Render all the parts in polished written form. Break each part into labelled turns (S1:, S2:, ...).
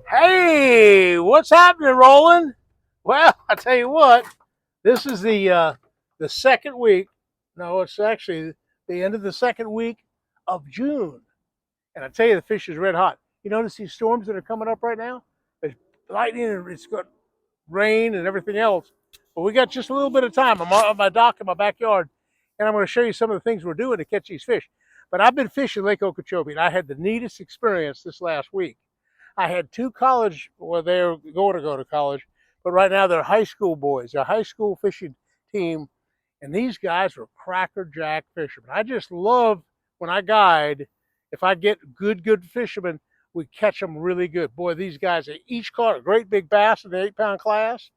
S1: Hey, what's happening, Roland? Well, I tell you what, this is the second week. No, it's actually the end of the second week of June, and I tell you, the fish is red hot. You notice these storms that are coming up right now? There's lightning and it's got rain and everything else. But we got just a little bit of time. I'm on my dock in my backyard, and I'm going to show you some of the things we're doing to catch these fish. But I've been fishing Lake Okeechobee, and I had the neatest experience this last week. I had two college, well, they're going to go to college, but right now they're high school boys. They're a high school fishing team, and these guys were crackerjack fishermen. I just love when I guide, if I get good fishermen, we catch them really good. Boy, these guys, they each caught a great big bass in the 8 pound class.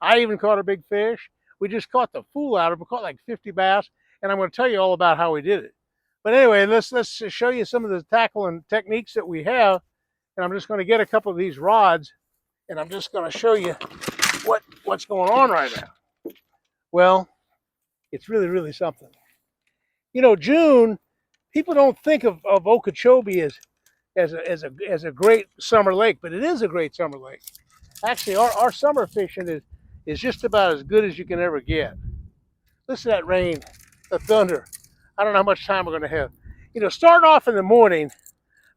S1: I even caught a big fish. We just caught the fool out of them. We caught like 50 bass, and I'm going to tell you all about how we did it. But anyway, let's show you some of the tackle and techniques that we have, and I'm just going to get a couple of these rods, and I'm just going to show you what's going on right now. Well, it's really something. You know, June, people don't think of Okeechobee as a great summer lake, but it is a great summer lake. Actually, our summer fishing is just about as good as you can ever get. Listen to that rain, the thunder. I don't know how much time we're going to have. You know, starting off in the morning,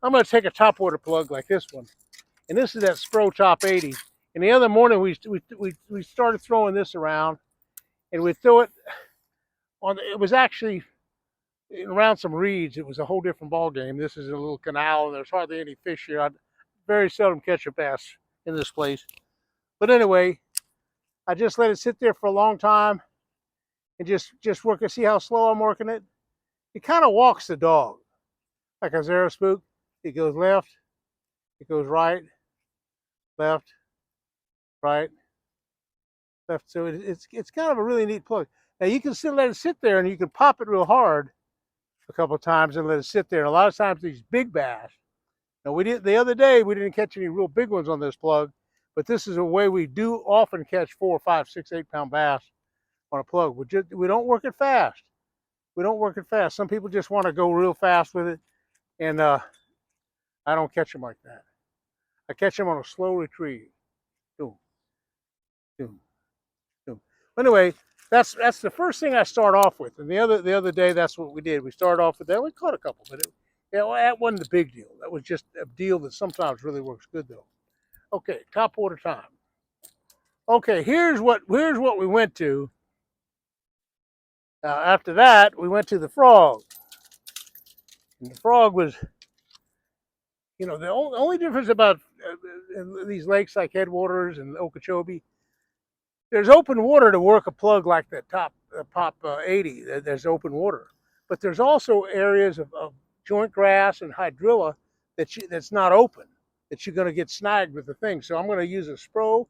S1: I'm going to take a topwater plug like this one, and this is that Spro Top 80. And the other morning, we started throwing this around, and we throw it on. It was actually around some reeds. It was a whole different ball game. This is a little canal, and there's hardly any fish here. I very seldom catch a bass in this place. But anyway, I just let it sit there for a long time and just work and see how slow I'm working it. It kind of walks the dog like a Zara spook. It goes left, it goes right, left, right, left. So it's kind of a really neat plug. Now you can still let it sit there, and you can pop it real hard a couple of times and let it sit there. And a lot of times these big bass. Now we did the other day. We didn't catch any real big ones on this plug, but this is a way we do often catch 4, 5, 6, 8 pound bass on a plug. We don't work it fast. We don't work it fast. Some people just want to go real fast with it, and I don't catch them like that. I catch them on a slow retrieve. Boom, boom, boom. Anyway, that's the first thing I start off with. And the other day, that's what we did. We started off with that. We caught a couple, but that wasn't the big deal. That was just a deal that sometimes really works good though. Okay, top water time. Okay, here's what we went to. After that, we went to the frog. And the frog was, you know, the only difference about these lakes like Headwaters and Okeechobee, there's open water to work a plug like that pop 80. There's open water, but there's also areas of joint grass and hydrilla that's not open, that you're going to get snagged with the thing. So I'm going to use a Spro.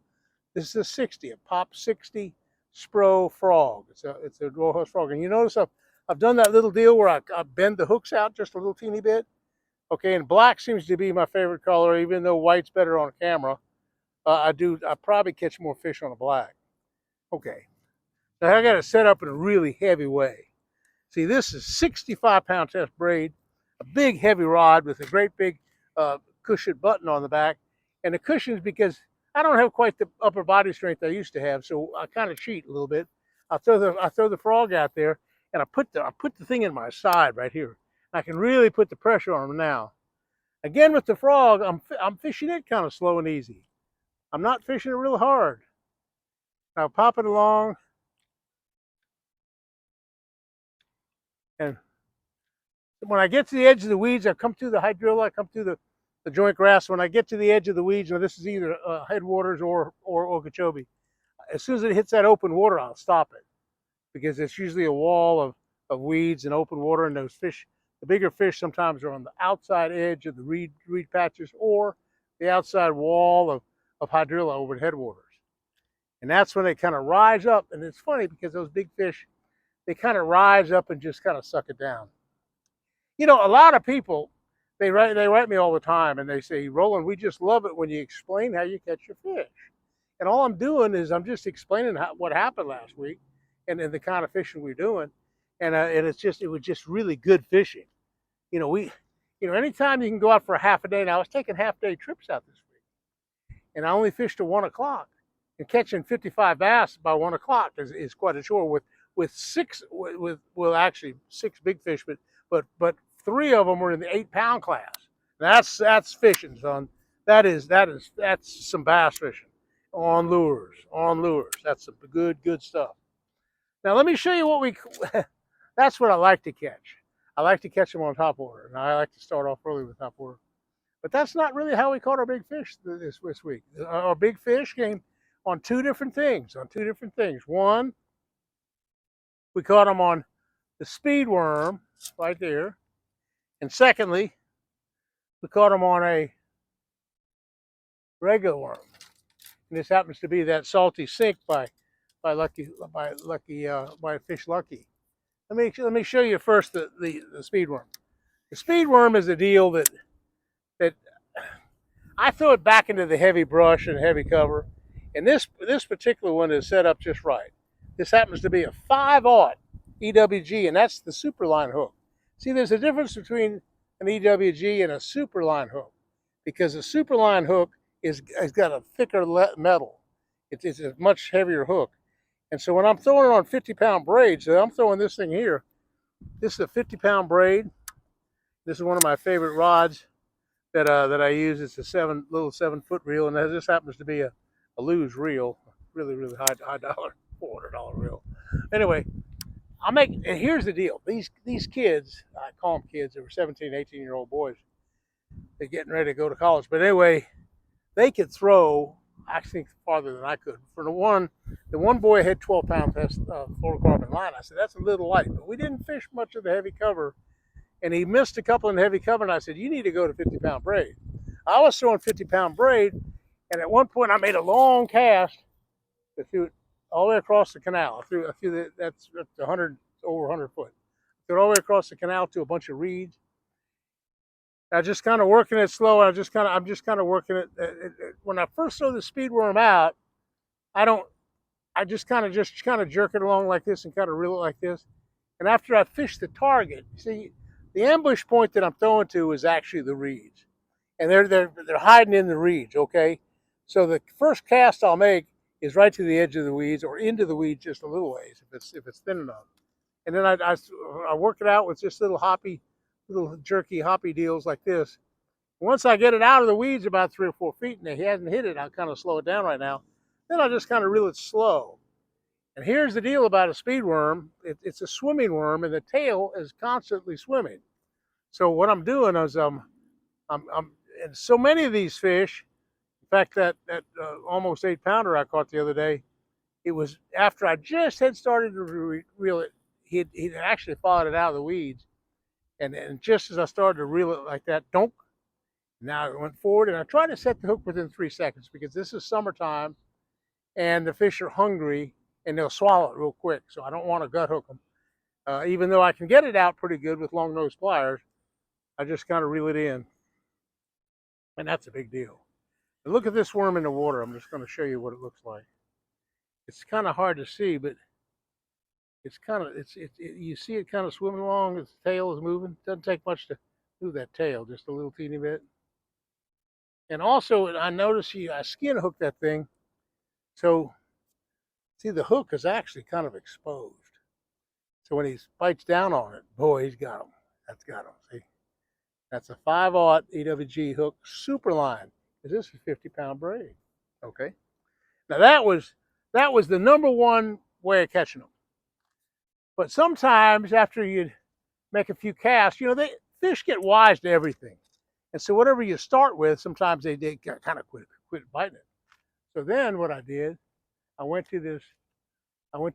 S1: This is a 60, a Pop 60 Spro frog. It's a Rojas frog, and you notice I've done that little deal where I bend the hooks out just a little teeny bit. Okay, and black seems to be my favorite color, even though white's better on camera. I probably catch more fish on a black. Okay, now I got it set up in a really heavy way. See, this is 65 pound test braid, a big heavy rod with a great big cushion button on the back. And the cushion's because I don't have quite the upper body strength I used to have, so I kind of cheat a little bit. I throw the frog out there, and I put the thing in my side right here. I can really put the pressure on him now. Again with the frog, I'm fishing it kind of slow and easy. I'm not fishing it real hard. I'll pop it along, and when I get to the edge of the weeds, I come through the hydrilla, I come through the joint grass. When I get to the edge of the weeds, this is either Headwaters or Okeechobee. As soon as it hits that open water, I'll stop it, because it's usually a wall of weeds and open water, and those fish, the bigger fish, sometimes are on the outside edge of the reed patches or the outside wall of hydrilla over at Headwaters. And that's when they kind of rise up. And it's funny because those big fish, they kind of rise up and just kind of suck it down. You know, a lot of people, they write me all the time, and they say, Roland, we just love it when you explain how you catch your fish. And all I'm doing is I'm just explaining what happened last week, and the kind of fishing we're doing, and it was just really good fishing. You know, anytime you can go out for a half a day. Now I was taking half day trips out this week. and I only fished till 1 o'clock. And catching 55 bass by 1 o'clock is quite a chore. With six, well, actually 6 big fish, but 3 of them were in the 8-pound class. That's fishing, son. That's some bass fishing on lures, on lures. That's some good stuff. Now let me show you what we. That's what I like to catch. I like to catch them on topwater, and I like to start off early with topwater. But that's not really how we caught our big fish this week. Our big fish came on 2 different things. On 2 different things. One, we caught them on the speed worm right there, and secondly, we caught them on a regular worm. And this happens to be that salty sink by Fish Lucky. Let me show you first the speed worm. The speed worm is a deal that I throw it back into the heavy brush and heavy cover, and this particular one is set up just right. This happens to be a 5/0 EWG, and that's the superline hook. See, there's a difference between an EWG and a superline hook, because a superline hook has got a thicker metal. It's a much heavier hook. And so when I'm throwing it on 50-pound braids, so I'm throwing this thing here. This is a 50-pound braid. This is one of my favorite rods that I use. It's a little 7-foot reel, and this happens to be a Lew's reel, really high dollar, $400 reel. Anyway, and here's the deal. These kids, I call them kids, they were 17, 18-year-old boys. They're getting ready to go to college. But anyway, they could throw, I think, farther than I could. For the one boy had 12-pound fluorocarbon line. I said, that's a little light. But we didn't fish much of the heavy cover. And he missed a couple in the heavy cover. And I said, you need to go to 50-pound braid. I was throwing 50-pound braid. And at one point, I made a long cast. I threw it all the way across the canal. That's 100, over 100 foot. Threw it all the way across the canal to a bunch of reeds. I just kind of working it slow. I'm just kind of working it. When I first throw the speed worm out, I just kind of jerk it along like this and kind of reel it like this. And after I fish the target, see, the ambush point that I'm throwing to is actually the reeds, and they're hiding in the reeds. Okay, so the first cast I'll make is right to the edge of the weeds or into the weeds just a little ways if it's thin enough, and then I work it out with just little jerky hoppy deals like this. Once I get it out of the weeds about 3 or 4 feet and he hasn't hit it, I'll kind of slow it down right now. Then I'll just kind of reel it slow. And here's the deal about a speed worm. It's a swimming worm, and the tail is constantly swimming. So what I'm doing is and so many of these fish, in fact, that almost 8-pounder I caught the other day, it was after I just had started to reel it. He'd actually followed it out of the weeds. And just as I started to reel it like that, donk, now it went forward, and I tried to set the hook within 3 seconds because this is summertime, and the fish are hungry, and they'll swallow it real quick. So I don't want to gut hook them. Even though I can get it out pretty good with long nose pliers, I just kind of reel it in, and that's a big deal. And look at this worm in the water. I'm just going to show you what it looks like. It's kind of hard to see, but you see it kind of swimming along. Its tail is moving. Doesn't take much to move that tail, just a little teeny bit. And also, I notice I skin hook that thing. So, see, the hook is actually kind of exposed. So when he bites down on it, boy, he's got him. That's got him. See, that's a 5/0 EWG hook, super line. This is 50-pound braid. Okay. Now that was the number one way of catching them. But sometimes after you make a few casts, fish get wise to everything. And so whatever you start with, sometimes they kind of quit biting it. So then what I did, I went to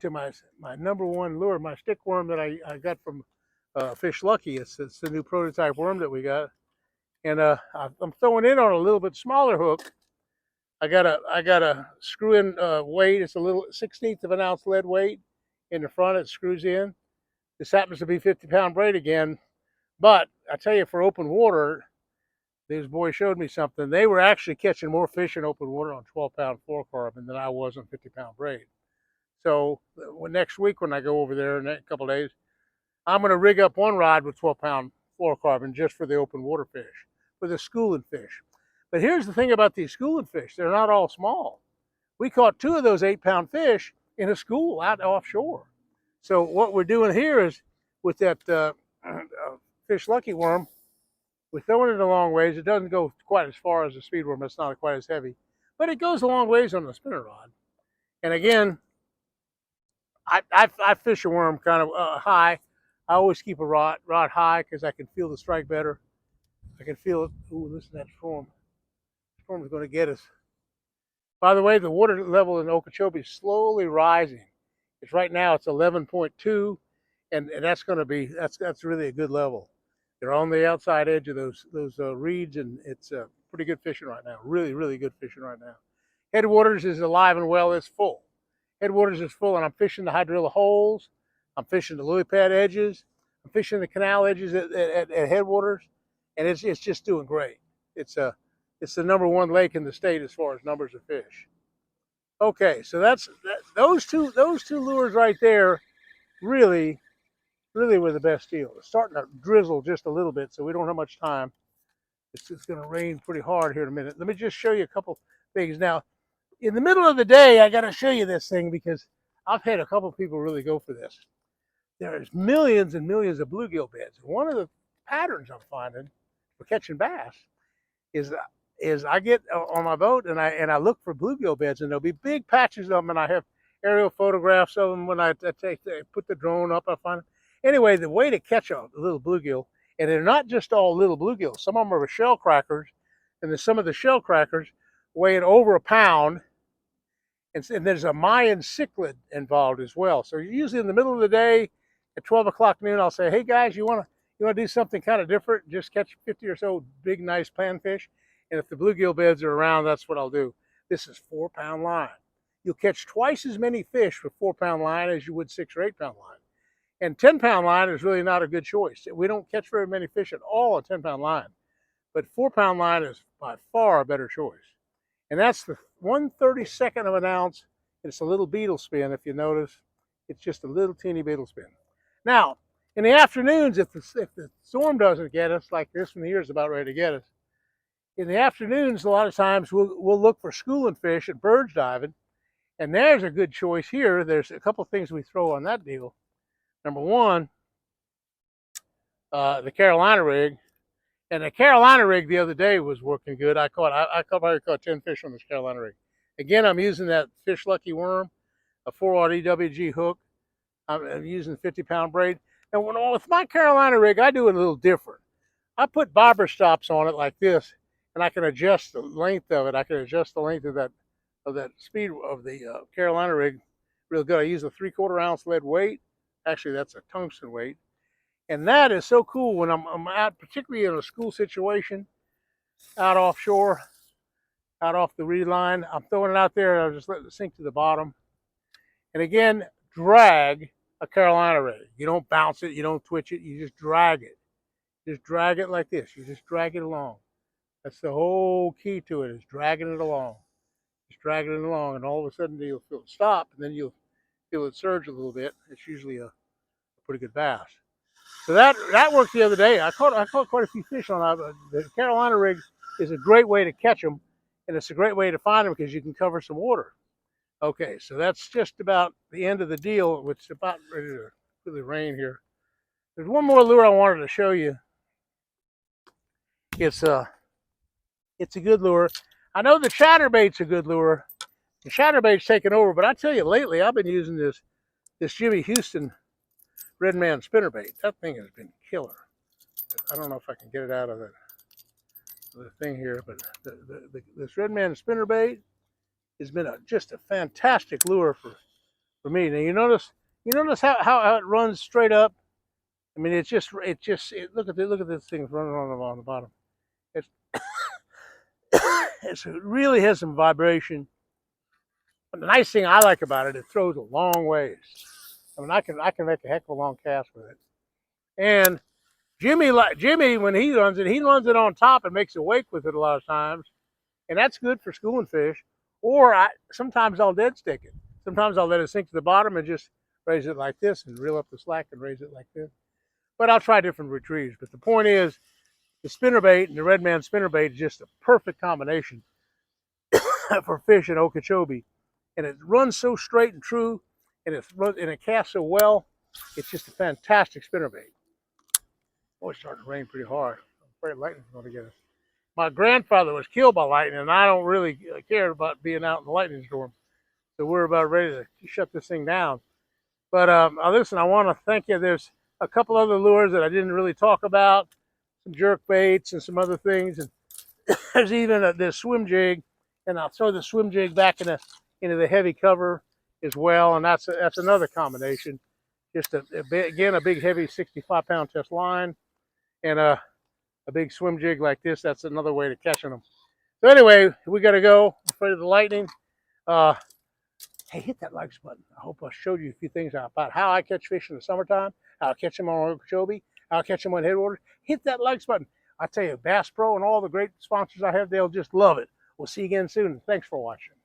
S1: my number one lure, my stick worm that I got from Fish Lucky. It's the new prototype worm that we got. And I'm throwing in on a little bit smaller hook. I got a screw in weight. It's a little 1/16 of an ounce lead weight. In the front, it screws in. This happens to be 50-pound braid again. But I tell you, for open water, these boys showed me something. They were actually catching more fish in open water on 12-pound fluorocarbon than I was on 50-pound braid. So next week when I go over there in a couple of days, I'm going to rig up one rod with 12-pound fluorocarbon just for the open water fish, for the schooling fish. But here's the thing about these schooling fish. They're not all small. We caught 2 of those 8-pound fish in a school out offshore. So what we're doing here is with that fish lucky worm, we're throwing it a long ways. It doesn't go quite as far as a speed worm. It's not quite as heavy, but it goes a long ways on the spinner rod. And again, I fish a worm kind of high. I always keep a rod high because I can feel the strike better. I can feel it. Ooh, listen to that storm. The storm is going to get us. By the way, the water level in Okeechobee is slowly rising. It's right now it's 11.2, and that's going to be that's really a good level. They're on the outside edge of those reeds, and it's pretty good fishing right now. Really, really good fishing right now. Headwaters is alive and well. It's full. Headwaters is full, and I'm fishing the hydrilla holes. I'm fishing the lily pad edges. I'm fishing the canal edges at headwaters, and it's just doing great. It's the #1 lake in the state as far as numbers of fish. Okay, so those two lures right there really were the best deal. It's starting to drizzle just a little bit, so we don't have much time. It's going to rain pretty hard here in a minute. Let me just show you a couple things. Now, in the middle of the day, I got to show you this thing because I've had a couple people really go for this. There's millions and millions of bluegill beds. One of the patterns I'm finding for catching bass is I get on my boat and I look for bluegill beds, and there'll be big patches of them, and I have aerial photographs of them when I put the drone up. I find them. Anyway, the way to catch a little bluegill, and they're not just all little bluegills. Some of them are shell crackers, and then some of the shell crackers weighing over a pound, and there's a Mayan cichlid involved as well. So usually in the middle of the day at 12 o'clock noon, I'll say, hey guys, you want to do something kind of different? Just catch 50 or so big, nice panfish. And if the bluegill beds are around, that's what I'll do. This is 4-pound line. You'll catch twice as many fish with 4-pound line as you would 6 or 8-pound line. And 10-pound line is really not a good choice. We don't catch very many fish at all on 10-pound line. But 4-pound line is by far a better choice. And that's the 1/32 of an ounce. It's a little beetle spin, if you notice. It's just a little teeny beetle spin. Now, in the afternoons, if the storm doesn't get us, like this one here is about ready to get us, in the afternoons, a lot of times we'll look for schooling fish at birds diving. And there's a good choice here. There's a couple things we throw on that deal. Number one, the Carolina rig. And the Carolina rig the other day was working good. I probably caught 10 fish on this Carolina rig. Again, I'm using that fish lucky worm, a 4-aught EWG hook. I'm using 50-pound braid. And with my Carolina rig, I do it a little different. I put bobber stops on it like this, and I can adjust the length of it. I can adjust the length of that speed of the Carolina rig real good. I use a 3/4 ounce lead weight. Actually, that's a tungsten weight. And that is so cool when I'm out, particularly in a school situation, out offshore, out off the reed line. I'm throwing it out there and I'll just let it sink to the bottom. And again, drag a Carolina rig. You don't bounce it, you don't twitch it, you just drag it. Just drag it like this. You just drag it along. That's the whole key to it, is dragging it along. Just dragging it along, and all of a sudden you'll feel it stop, and then you'll feel it surge a little bit. It's usually a pretty good bass. So that worked the other day. I caught quite a few fish on that. The Carolina rig is a great way to catch them, and it's a great way to find them because you can cover some water. Okay, so that's just about the end of the deal, which is about ready to really rain here. There's one more lure I wanted to show you. It's a good lure. I know the chatterbait's a good lure. The chatterbait's taken over, but I tell you, lately I've been using this Jimmy Houston Red Man spinnerbait. That thing has been killer. I don't know if I can get it out of the thing here, but this Red Man spinnerbait has been just a fantastic lure for me. Now you notice how it runs straight up. I mean, look at this thing running on the bottom. It really has some vibration. But the nice thing I like about it, it throws a long ways. I mean, I can make a heck of a long cast with it. And Jimmy, when he runs it on top and makes a wake with it a lot of times, and that's good for schooling fish. Or sometimes I'll dead stick it. Sometimes I'll let it sink to the bottom and just raise it like this and reel up the slack and raise it like this. But I'll try different retrieves. But the point is, the spinnerbait and the Redman spinnerbait is just a perfect combination for fish in Okeechobee. And it runs so straight and true, and it casts so well. It's just a fantastic spinnerbait. Oh, it's starting to rain pretty hard. I'm afraid lightning's going to get us. My grandfather was killed by lightning, and I don't really care about being out in the lightning storm. So we're about ready to shut this thing down. But listen, I want to thank you. There's a couple other lures that I didn't really talk about, some jerk baits and some other things. And there's even this swim jig, and I'll throw the swim jig back into the heavy cover as well. And that's another combination. Just again a big heavy 65-pound test line and a big swim jig like this. That's another way to catching them. So anyway, we got to go. I'm afraid of the lightning. Hey, hit that likes button. I hope I showed you a few things about how I catch fish in the summertime, how I catch them on Okeechobee, how I catch them on headwaters. Hit that likes button. I tell you, Bass Pro and all the great sponsors I have, they'll just love it. We'll see you again soon. Thanks for watching.